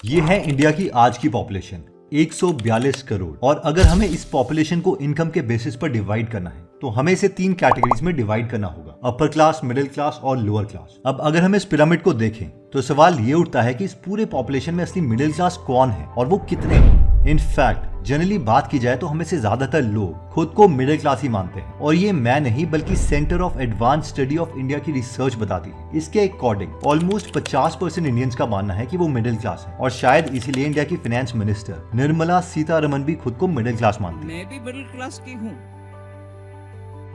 ये है इंडिया की आज की पॉपुलेशन 142 करोड़। और अगर हमें इस पॉपुलेशन को इनकम के बेसिस पर डिवाइड करना है तो हमें इसे 3 कैटेगरीज में डिवाइड करना होगा, अपर क्लास, मिडिल क्लास और लोअर क्लास। अब अगर हम इस पिरामिड को देखें तो सवाल ये उठता है कि इस पूरे पॉपुलेशन में असली मिडिल क्लास कौन है और वो कितने हैं। इनफैक्ट जनरली बात की जाए तो हमें से ज्यादातर लोग खुद को मिडिल क्लास ही मानते हैं, और ये मैं नहीं बल्कि centre of advance study of India की रिसर्च बताती है। इसके अकॉर्डिंग ऑलमोस्ट 50% इंडियंस का मानना है कि वो मिडिल क्लास है, और शायद इसीलिए इंडिया की फाइनेंस मिनिस्टर निर्मला सीतारमण भी खुद को मिडिल क्लास मानती है। मैं भी मिडिल क्लास की हूँ।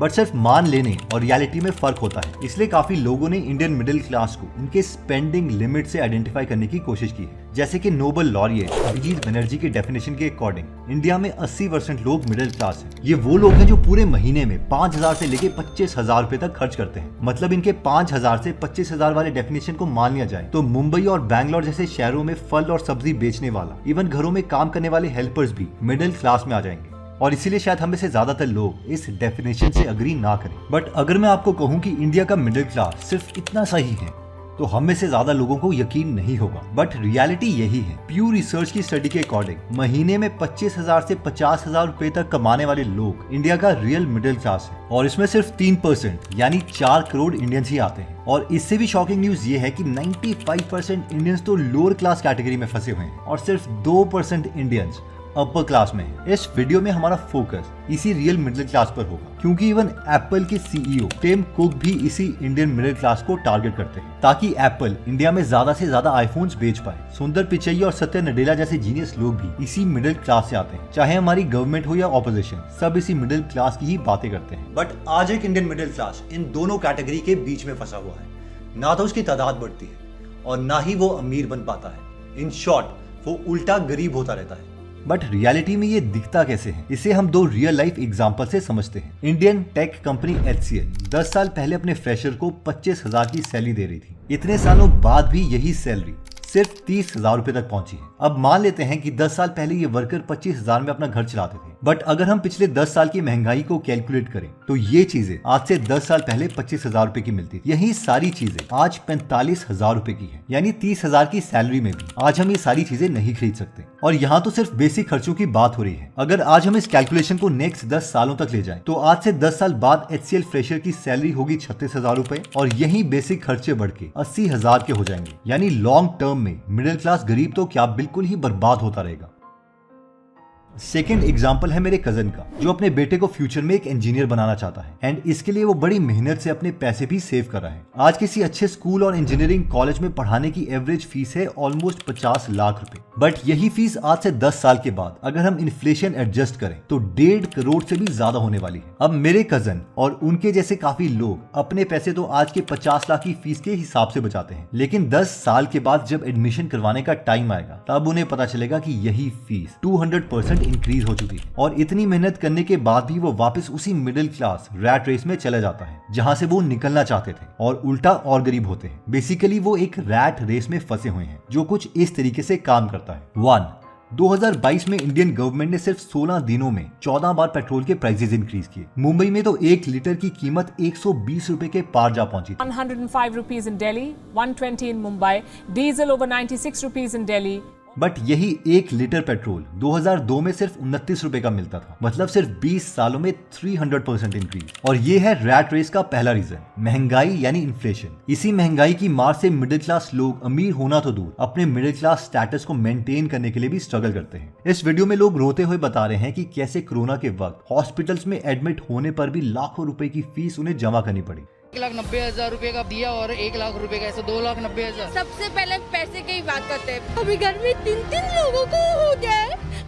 बट सिर्फ मान लेने और रियलिटी में फर्क होता है, इसलिए काफी लोगों ने इंडियन मिडिल क्लास को उनके स्पेंडिंग लिमिट से आइडेंटिफाई करने की कोशिश की है। जैसे कि नोबल लॉरिएट अभिजीत बनर्जी की डेफिनेशन के अकॉर्डिंग इंडिया में 80% लोग मिडिल क्लास हैं। ये वो लोग हैं जो पूरे महीने में 5,000 से लेके 25,000 रुपए तक खर्च करते हैं। मतलब इनके 5,000 से 25,000 वाले डेफिनेशन को मान लिया जाए तो मुंबई और बैंगलोर जैसे शहरों में फल और सब्जी बेचने वाला, इवन घरों में काम करने वाले हेल्पर्स भी मिडिल क्लास में आ जाएंगे। और इसीलिए शायद हमें से ज्यादातर लोग इस डेफिनेशन से अग्री ना करें। बट अगर मैं आपको कहूं कि इंडिया का मिडिल क्लास सिर्फ इतना सही है तो हम में से ज्यादा लोगों को यकीन नहीं होगा। बट रियलिटी यही है। प्यू रिसर्च की स्टडी के अकॉर्डिंग महीने में 25,000 से 50,000 रुपए तक कमाने वाले लोग इंडिया का रियल मिडिल क्लास है, और इसमें सिर्फ 3% यानी 4 करोड़ इंडियंस ही आते हैं। और इससे भी शॉकिंग न्यूज ये है कि 95% इंडियंस तो लोअर क्लास कैटेगरी में फंसे हुए हैं और सिर्फ 2% इंडियंस अपर क्लास में है। इस वीडियो में हमारा फोकस इसी रियल मिडिल क्लास पर होगा, क्योंकि इवन एप्पल के सीईओ टिम कुक भी इसी इंडियन मिडिल क्लास को टारगेट करते हैं ताकि एप्पल इंडिया में ज्यादा से ज्यादा आईफोन्स बेच पाए। सुंदर पिचई और सत्य नडेला जैसे जीनियस लोग भी इसी मिडिल क्लास से आते हैं। चाहे हमारी गवर्नमेंट हो या ऑपोजिशन, सब इसी मिडिल क्लास की ही बातें करते हैं। बट आज एक इंडियन मिडिल क्लास इन दोनों कैटेगरी के बीच में फंसा हुआ है। ना तो उसकी तादाद बढ़ती है और ना ही वो अमीर बन पाता है। इन शॉर्ट वो उल्टा गरीब होता रहता है। बट रियलिटी में ये दिखता कैसे है, इसे हम 2 रियल लाइफ एग्जांपल से समझते हैं। इंडियन टेक कंपनी HCL 10 साल पहले अपने फ्रेशर को 25,000 की सैलरी दे रही थी। इतने सालों बाद भी यही सैलरी सिर्फ 30,000 रुपए तक पहुंची है। अब मान लेते हैं कि 10 साल पहले ये वर्कर 25,000 में अपना घर चलाते थे। बट अगर हम पिछले 10 साल की महंगाई को कैलकुलेट करें तो ये चीजें आज से 10 साल पहले 25,000 रुपए की मिलती थी। यही सारी चीजें आज 45,000 रुपए की है, यानी 30,000 की सैलरी में भी आज हम ये सारी चीजें नहीं खरीद सकते। और यहाँ तो सिर्फ बेसिक खर्चों की बात हो रही है। अगर आज हम इस कैलकुलेशन को नेक्स्ट 10 सालों तक ले जाएं तो आज से 10 साल बाद HCL फ्रेशर की सैलरी होगी 36,000 रुपए, और यही बेसिक खर्चे बढ़ के 80,000 के हो जाएंगे। यानी लॉन्ग टर्म में मिडिल क्लास गरीब तो क्या बिल्कुल ही बर्बाद होता रहेगा। सेकेंड एग्जाम्पल है मेरे कजन का, जो अपने बेटे को फ्यूचर में एक इंजीनियर बनाना चाहता है, एंड इसके लिए वो बड़ी मेहनत से अपने पैसे भी सेव कर रहा है। आज किसी अच्छे स्कूल और इंजीनियरिंग कॉलेज में पढ़ाने की एवरेज फीस है ऑलमोस्ट 50 लाख रुपए। बट यही फीस आज से 10 साल के बाद अगर हम इन्फ्लेशन एडजस्ट करें तो 1.5 करोड़ से भी ज्यादा होने वाली है। अब मेरे कजन और उनके जैसे काफी लोग अपने पैसे तो आज के 50 लाख की फीस के हिसाब से बचाते हैं, लेकिन 10 साल के बाद जब एडमिशन करवाने का टाइम आएगा तब उन्हें पता चलेगा कि यही फीस 200% इंक्रीज हो चुकी है। और इतनी मेहनत करने के बाद भी वो वापस उसी मिडिल क्लास रैट रेस में चला जाता है जहां से वो निकलना चाहते थे, और उल्टा और गरीब होते हैं। बेसिकली वो एक रैट रेस में फंसे हुए हैं जो कुछ इस तरीके से काम करता है। 1. 2022 में इंडियन गवर्नमेंट ने सिर्फ 16 दिनों में 14 बार पेट्रोल के प्राइसेस इंक्रीज किए। मुंबई में तो 1 लीटर की कीमत 120 रुपए के पार जा पहुंची। 105 rupees in Delhi, 120 in Mumbai, diesel over 96 rupees in Delhi. But यही 1 लीटर पेट्रोल 2002 में सिर्फ 29 रुपए का मिलता था। मतलब सिर्फ 20 सालों में 300% इंक्रीज। और ये है रैट रेस का पहला रीजन, महंगाई यानी इन्फ्लेशन। इसी महंगाई की मार से मिडिल क्लास लोग अमीर होना तो दूर अपने मिडिल क्लास स्टेटस को मेंटेन करने के लिए भी स्ट्रगल करते हैं। इस वीडियो में लोग रोते हुए बता रहे हैं कि कैसे कोरोना के वक्त हॉस्पिटल्स में एडमिट होने पर भी लाखों रुपए की फीस उन्हें जमा करनी पड़ी। 1,90,000 रुपए का दिया और 1 लाख रुपए का, ऐसे 2,90,000। सबसे पहले पैसे की ही बात करते हैं। अभी घर में 3 लोगों को हो गया है।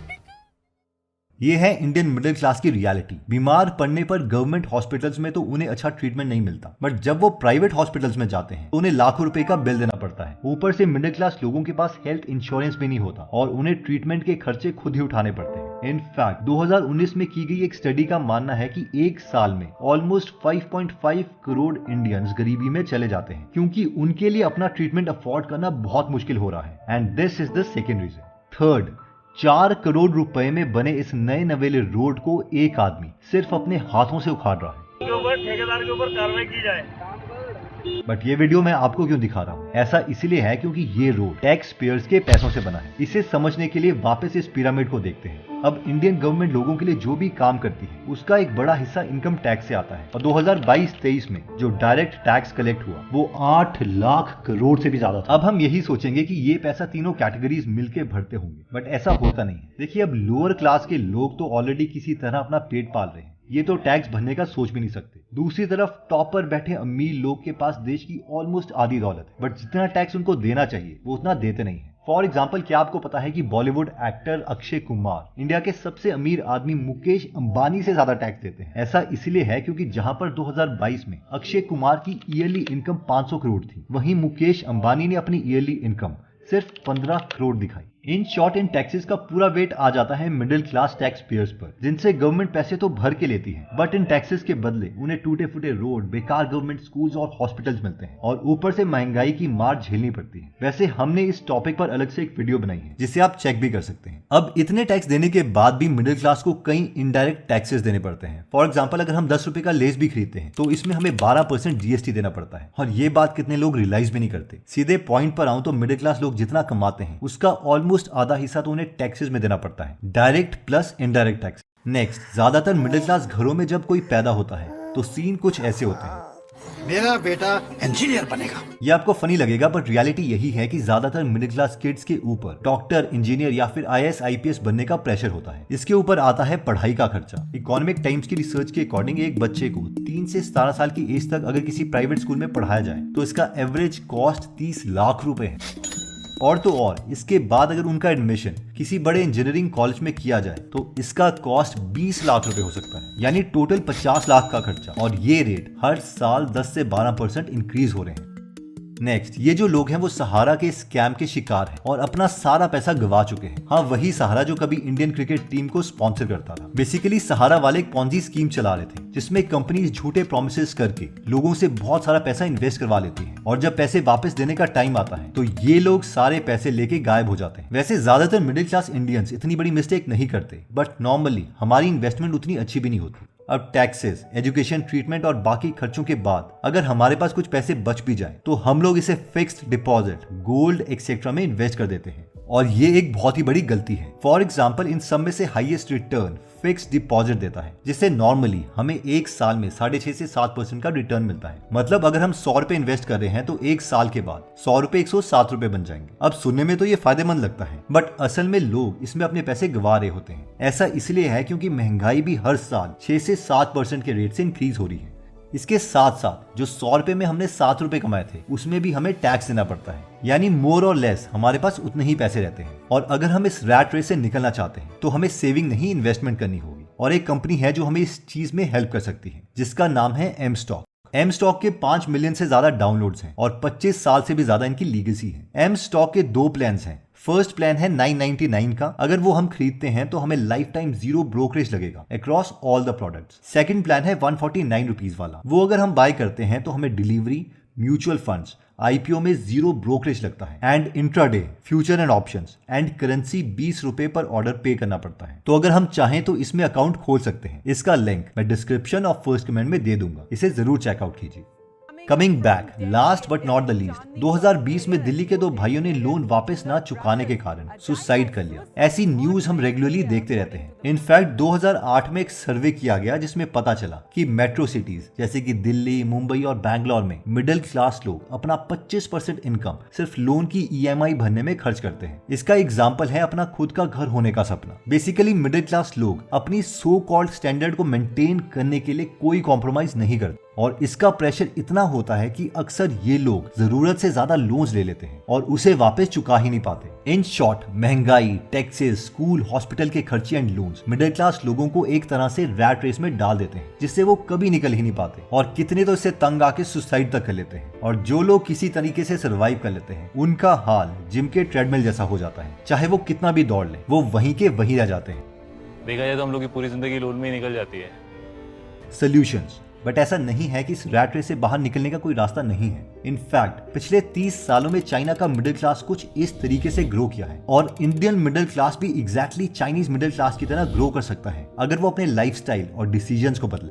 ये है इंडियन मिडिल क्लास की रियलिटी। बीमार पड़ने पर गवर्नमेंट हॉस्पिटल्स में तो उन्हें अच्छा ट्रीटमेंट नहीं मिलता, बट जब वो प्राइवेट हॉस्पिटल्स में जाते हैं तो उन्हें लाखों रुपए का बिल देना पड़ता है। ऊपर से मिडिल क्लास लोगों के पास हेल्थ इंश्योरेंस भी नहीं होता और उन्हें ट्रीटमेंट के खर्चे खुद ही उठाने पड़ते हैं। इनफैक्ट 2019 में की गई एक स्टडी का मानना है कि एक साल में ऑलमोस्ट 5.5 करोड़ इंडियंस गरीबी में चले जाते हैं, क्योंकि उनके लिए अपना ट्रीटमेंट अफोर्ड करना बहुत मुश्किल हो रहा है। And this is the second reason. Third, 4 crore रुपए में बने इस नए नवेले रोड को एक आदमी सिर्फ अपने हाथों से उखाड़ रहा है। ठेकेदार के ऊपर कार्रवाई की जाए। बट ये वीडियो मैं आपको क्यों दिखा रहा हूँ, ऐसा इसलिए है क्योंकि ये रोड टैक्स पेयर्स के पैसों से बना है। इसे समझने के लिए वापस इस पिरामिड को देखते हैं। अब इंडियन गवर्नमेंट लोगों के लिए जो भी काम करती है उसका एक बड़ा हिस्सा इनकम टैक्स से आता है और 2022-23 में जो डायरेक्ट टैक्स कलेक्ट हुआ वो 8 लाख करोड़ से भी ज्यादा था। अब हम यही सोचेंगे कि ये पैसा तीनों कैटेगरीज मिलकर भरते होंगे, बट ऐसा होता नहीं है। देखिए, अब लोअर क्लास के लोग तो ऑलरेडी किसी तरह अपना पेट पाल रहे हैं, ये तो टैक्स भरने का सोच भी नहीं सकते। दूसरी तरफ टॉप पर बैठे अमीर लोग के पास देश की ऑलमोस्ट आधी दौलत है, बट जितना टैक्स उनको देना चाहिए वो उतना देते नहीं है। फॉर एग्जाम्पल, क्या आपको पता है कि बॉलीवुड एक्टर अक्षय कुमार इंडिया के सबसे अमीर आदमी मुकेश अंबानी से ज्यादा टैक्स देते हैं? ऐसा इसलिए है क्योंकि जहां पर 2022 में अक्षय कुमार की ईयरली इनकम 500 करोड़ थी, वहीं मुकेश अंबानी ने अपनी ईयरली इनकम सिर्फ 15 करोड़ दिखाई। इन शॉर्ट, इन टैक्सेस का पूरा वेट आ जाता है मिडिल क्लास टैक्स पेयर्स पर, जिनसे गवर्नमेंट पैसे तो भर के लेती है, बट इन टैक्सेस के बदले उन्हें टूटे फूटे रोड, बेकार गवर्नमेंट स्कूल्स और हॉस्पिटल्स मिलते हैं और ऊपर से महंगाई की मार झेलनी पड़ती है। वैसे हमने इस टॉपिक पर अलग से एक वीडियो बनाई है जिसे आप चेक भी कर सकते हैं। अब इतने टैक्स देने के बाद भी मिडिल क्लास को कई इनडायरेक्ट टैक्सेस देने पड़ते हैं। फॉर एग्जाम्पल, अगर हम 10 रुपए का लेस भी खरीदते हैं तो इसमें हमें 12% जीएसटी देना पड़ता है और ये बात कितने लोग रियलाइज भी नहीं करते। सीधे पॉइंट पर आऊं तो मिडिल क्लास लोग जितना कमाते हैं उसका ऑलमोस्ट आधा हिस्सा तो उन्हें टैक्सेस में देना पड़ता है, direct plus indirect tax. Next, ज्यादातर मिडिल क्लास घरों में जब कोई पैदा होता है तो सीन कुछ ऐसे होते हैं, मेरा बेटा इंजीनियर बनेगा। ये आपको फनी लगेगा, बट रियलिटी यही है कि ज्यादातर मिडिल क्लास किड्स के ऊपर डॉक्टर, इंजीनियर या फिर IAS IPS बनने का प्रेशर होता है। इसके ऊपर आता है पढ़ाई का खर्चा। इकोनॉमिक टाइम्स की रिसर्च के अकॉर्डिंग एक बच्चे को 3 से 17 साल की एज तक अगर किसी प्राइवेट स्कूल में पढ़ाया जाए तो इसका एवरेज कॉस्ट 30 लाख रुपए है। और तो और इसके बाद अगर उनका एडमिशन किसी बड़े इंजीनियरिंग कॉलेज में किया जाए तो इसका कॉस्ट 20 लाख रुपए हो सकता है, यानी टोटल 50 लाख का खर्चा। और ये रेट हर साल 10 से 12% इंक्रीज हो रहे हैं। नेक्स्ट, ये जो लोग हैं वो सहारा के स्कैम के शिकार हैं और अपना सारा पैसा गवा चुके हैं। हाँ, वही सहारा जो कभी इंडियन क्रिकेट टीम को स्पॉन्सर करता था। बेसिकली सहारा वाले एक पॉन्जी स्कीम चला रहे थे जिसमें कंपनीज झूठे प्रोमिसेस करके लोगों से बहुत सारा पैसा इन्वेस्ट करवा लेती हैं और जब पैसे वापस देने का टाइम आता है तो ये लोग सारे पैसे लेके गायब हो जाते हैं। वैसे ज्यादातर मिडिल क्लास इंडियंस इतनी बड़ी मिस्टेक नहीं करते, बट नॉर्मली हमारी इन्वेस्टमेंट उतनी अच्छी भी नहीं होती। अब टैक्सेस, एजुकेशन, ट्रीटमेंट और बाकी खर्चों के बाद अगर हमारे पास कुछ पैसे बच भी जाए तो हम लोग इसे फिक्स्ड डिपॉजिट, गोल्ड एक्सेट्रा में इन्वेस्ट कर देते हैं और ये एक बहुत ही बड़ी गलती है। फॉर एग्जाम्पल, इन सब में से हाईएस्ट रिटर्न फिक्स्ड डिपॉजिट देता है, जिससे नॉर्मली हमें एक साल में 6.5 से 7% का रिटर्न मिलता है। मतलब अगर हम 100 रुपए इन्वेस्ट कर रहे हैं तो एक साल के बाद 100 रुपए 107 रुपए बन जाएंगे। अब सुनने में तो ये फायदेमंद लगता है, बट असल में लोग इसमें अपने पैसे गंवा रहे होते हैं। ऐसा इसलिए है क्योंकि महंगाई भी हर साल 6 से 7% के रेट से इंक्रीज हो रही है। इसके साथ साथ जो 100 रुपए में हमने 7 रुपए कमाए थे उसमें भी हमें टैक्स देना पड़ता है, यानी मोर और लेस हमारे पास उतने ही पैसे रहते हैं। और अगर हम इस रैट रेस से निकलना चाहते हैं तो हमें सेविंग नहीं, इन्वेस्टमेंट करनी होगी। और एक कंपनी है जो हमें इस चीज में हेल्प कर सकती है, जिसका नाम है एम स्टॉक। एम स्टॉक के 5 मिलियन से ज्यादा डाउनलोड्स हैं और 25 साल से भी ज्यादा इनकी लीगेसी है। एम स्टॉक के 2 प्लान्स हैं। फर्स्ट प्लान है 999 का, अगर वो हम खरीदते हैं तो हमें लाइफ टाइम 0 ब्रोकरेज लगेगा across all the products. Second plan है 149 रुपीज वाला, वो अगर हम बाय करते हैं तो हमें डिलीवरी, म्यूचुअल फंड्स, IPO में 0 ब्रोकरेज लगता है and intraday, future and options and currency 20 रुपए पर ऑर्डर पे करना पड़ता है। तो अगर हम चाहें तो इसमें अकाउंट खोल सकते हैं। इसका लिंक मैं डिस्क्रिप्शन और फर्स्ट कमेंट में दे दूंगा, इसे जरूर चेकआउट कीजिए। Coming back, last but not the least, 2020 में दिल्ली के 2 भाइयों ने लोन वापस ना चुकाने के कारण सुसाइड कर लिया। ऐसी न्यूज हम रेगुलरली देखते रहते हैं। इनफैक्ट 2008 में एक सर्वे किया गया जिसमें पता चला कि मेट्रो सिटीज जैसे कि दिल्ली, मुंबई और बैंगलोर में मिडिल क्लास लोग अपना 25% इनकम सिर्फ लोन की EMI भरने में खर्च करते हैं। इसका एग्जाम्पल है अपना खुद का घर होने का सपना। बेसिकली मिडिल क्लास लोग अपनी सो कॉल्ड स्टैंडर्ड को मेंटेन करने के लिए कोई कॉम्प्रोमाइज नहीं करते और इसका प्रेशर इतना होता है कि अक्सर ये लोग जरूरत से ज्यादा लोन्स ले लेते हैं और उसे वापस चुका ही नहीं पाते। इन शॉर्ट, महंगाई, टैक्सेस, स्कूल, हॉस्पिटल के खर्चे एंड लोन्स मिडिल क्लास लोगों को एक तरह से रैट रेस में डाल देते हैं जिससे वो कभी निकल ही नहीं पाते और कितने तो इससे तंग आके सुसाइड तक कर लेते हैं। और जो लोग किसी तरीके से सर्वाइव कर लेते हैं उनका हाल जिम के ट्रेडमिल जैसा हो जाता है। चाहे वो कितना भी दौड़ ले, वो वहीं के वहीं रह जाते हैं। देखा जाए तो हम लोग की पूरी जिंदगी लोन में ही निकल जाती है। सॉल्यूशंस, बट ऐसा नहीं है कि इस रैट रेस से बाहर निकलने का कोई रास्ता नहीं है। इनफैक्ट पिछले 30 सालों में चाइना का मिडिल क्लास कुछ इस तरीके से ग्रो किया है और इंडियन मिडिल क्लास भी एग्जैक्टली चाइनीज मिडिल क्लास की तरह ग्रो कर सकता है अगर वो अपने लाइफस्टाइल और डिसीजंस को बदले।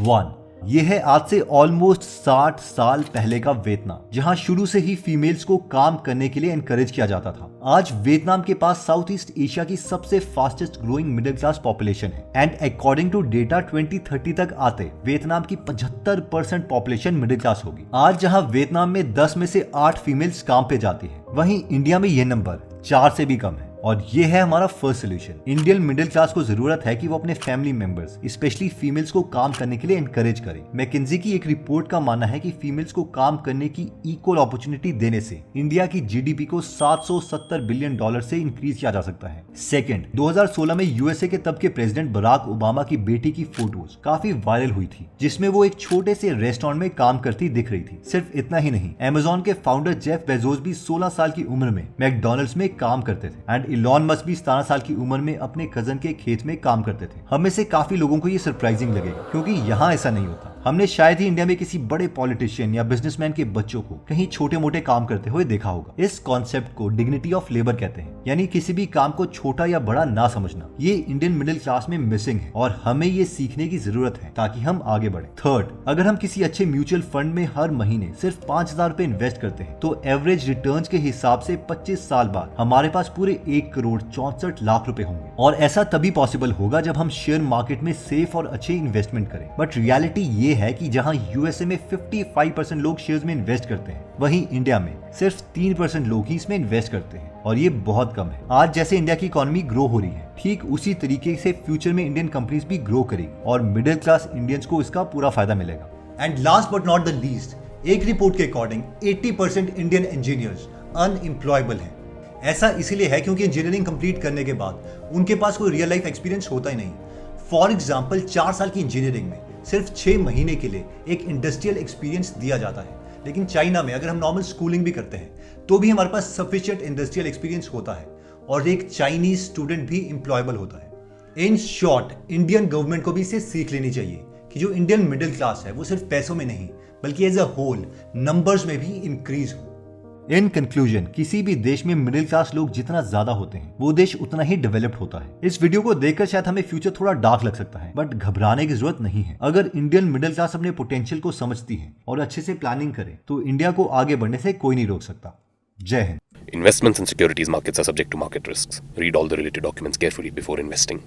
1. ये है आज से ऑलमोस्ट 60 साल पहले का वियतनाम, जहां शुरू से ही फीमेल्स को काम करने के लिए एनकरेज किया जाता था। आज वियतनाम के पास साउथ ईस्ट एशिया की सबसे fastest growing middle class population है एंड अकॉर्डिंग टू डेटा 2030 तक आते वियतनाम की 75% पॉपुलेशन मिडिल क्लास होगी। आज जहां वियतनाम में 10 में से 8 फीमेल्स काम पे जाती है, वहीं इंडिया में ये नंबर 4 से भी कम है। और ये है हमारा first solution. Indian middle class को जरूरत है कि वो अपने फैमिली मेंबर्स स्पेशली फीमेल्स को काम करने के लिए एनकरेज करें। मैकेंजी की एक रिपोर्ट का मानना है कि फीमेल्स को काम करने की इक्वल अपॉर्चुनिटी देने से इंडिया की जीडीपी को $770 बिलियन से इंक्रीज किया जा सकता है। सेकंड, 2016 में यूएसए के तब के प्रेसिडेंट बराक ओबामा की बेटी की फोटोज काफी वायरल हुई थी, जिसमें वो एक छोटे से रेस्टोरेंट में काम करती दिख रही थी। सिर्फ इतना ही नहीं, अमेज़न के फाउंडर जेफ बेजोस भी 16 साल की उम्र में मैकडॉनल्ड्स में काम करते थे एंड इलॉन मस्क भी 17 साल की उम्र में अपने कजन के खेत में काम करते थे। हम में से काफी लोगों को ये सरप्राइजिंग लगेगा, क्योंकि यहाँ ऐसा नहीं होता। हमने शायद ही इंडिया में किसी बड़े पॉलिटिशियन या बिजनेसमैन के बच्चों को कहीं छोटे मोटे काम करते हुए देखा होगा। इस कॉन्सेप्ट को डिग्निटी ऑफ लेबर कहते हैं, यानी किसी भी काम को छोटा या बड़ा ना समझना। ये इंडियन मिडिल क्लास में मिसिंग है और हमें ये सीखने की जरूरत है ताकि हम आगे बढ़े। थर्ड, अगर हम किसी अच्छे म्यूचुअल फंड में हर महीने सिर्फ 5,000 रुपए इन्वेस्ट करते हैं तो एवरेज रिटर्न्स के हिसाब से 25 साल बाद हमारे पास पूरे 1,64,00,000 रुपए होंगे। और ऐसा तभी पॉसिबल होगा जब हम शेयर मार्केट में सेफ और अच्छे इन्वेस्टमेंट करें। बट रियलिटी ये है कि जहां यूएसए में 55% लोग शेयर्स में इन्वेस्ट करते हैं, वहीं इंडिया में सिर्फ 3% लोग ही इसमें इन्वेस्ट करते हैं, और ये बहुत कम है। आज जैसे इंडिया की इकोनॉमी ग्रो हो रही है, ठीक उसी तरीके से फ्यूचर में इंडियन कंपनीज भी ग्रो करेगी और मिडिल क्लास इंडियंस को इसका पूरा फायदा मिलेगा। And last but not the least, एक रिपोर्ट के अकॉर्डिंग 80% इंडियन इंजीनियर्स अनएम्प्लॉयबल हैं। ऐसा इसीलिए है क्योंकि इंजीनियरिंग कंप्लीट करने के बाद उनके पास कोई रियल लाइफ एक्सपीरियंस होता ही नहीं। फॉर एग्जाम्पल, 4 साल की इंजीनियरिंग में सिर्फ 6 महीने के लिए एक इंडस्ट्रियल एक्सपीरियंस दिया जाता है, लेकिन चाइना में अगर हम नॉर्मल स्कूलिंग भी करते हैं तो भी हमारे पास सफिशिएंट इंडस्ट्रियल एक्सपीरियंस होता है और एक चाइनीज स्टूडेंट भी एम्प्लॉयबल होता है। इन शॉर्ट, इंडियन गवर्नमेंट को भी इसे सीख लेनी चाहिए कि जो इंडियन मिडिल क्लास है वो सिर्फ पैसों में नहीं बल्कि एज अ होल नंबर्स में भी इंक्रीज हो। इन कंक्लूजन, किसी भी देश में मिडिल क्लास लोग जितना ज्यादा होते हैं वो देश उतना ही डेवलप्ड होता है। इस वीडियो को देखकर शायद हमें फ्यूचर थोड़ा डार्क लग सकता है, बट घबराने की जरूरत नहीं है। अगर इंडियन मिडिल क्लास अपने पोटेंशियल को समझती है और अच्छे से प्लानिंग करे तो इंडिया को आगे बढ़ने से कोई नहीं रोक सकता। जय Hind. Investments in securities markets are subject to market risks. Read all the related documents carefully before investing.